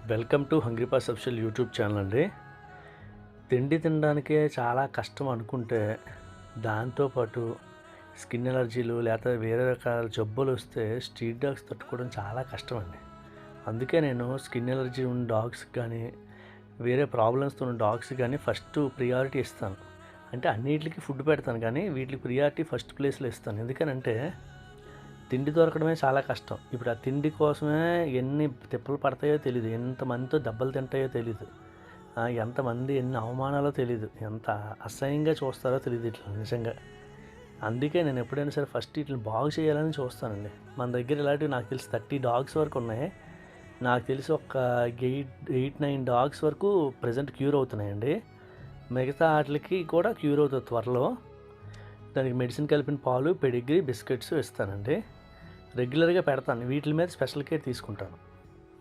Welcome to hungry pass official YouTube channel అండి. తిండి తినడానికే చాలా కష్టం అనుకుంటే దాంతోపాటు స్కిన్ ఎలర్జీలు లేకపోతే వేరే రకాల జబ్బులు వస్తే స్ట్రీట్ డాగ్స్ తట్టుకోవడం చాలా కష్టం అండి. అందుకే నేను స్కిన్ ఎలర్జీ ఉన్న డాగ్స్కి కానీ వేరే ప్రాబ్లమ్స్తో ఉన్న డాగ్స్కి కానీ ఫస్ట్ ప్రియారిటీ ఇస్తాను. అంటే అన్నిటికి ఫుడ్ పెడతాను కానీ వీటికి ప్రియారిటీ ఫస్ట్ ప్లేస్లో ఇస్తాను. ఎందుకనంటే తిండి దొరకడమే చాలా కష్టం. ఇప్పుడు ఆ తిండి కోసమే ఎన్ని తిప్పలు పడతాయో తెలీదు, ఎంతమందితో దెబ్బలు తింటాయో తెలీదు, ఎంతమంది ఎన్ని అవమానాలో తెలీదు, ఎంత అసహ్యంగా చూస్తారో తెలియదు ఇట్లా నిజంగా. అందుకే నేను ఎప్పుడైనా సరే ఫస్ట్ ఇట్లా బాగు చేయాలని చూస్తానండి. మన దగ్గర ఇలాంటివి నాకు తెలిసి 30 డాగ్స్ వరకు ఉన్నాయి. నాకు తెలిసి ఒక 8-9 డాగ్స్ వరకు ప్రజెంట్ క్యూర్ అవుతున్నాయండి. మిగతా వాటికి కూడా క్యూర్ అవుతుంది త్వరలో. దానికి మెడిసిన్ కలిపిన పాలు, పెడిగ్రీ, బిస్కెట్స్ ఇస్తానండి. రెగ్యులర్గా పెడతాను. వీటి మీద స్పెషల్ కేర్ తీసుకుంటాను.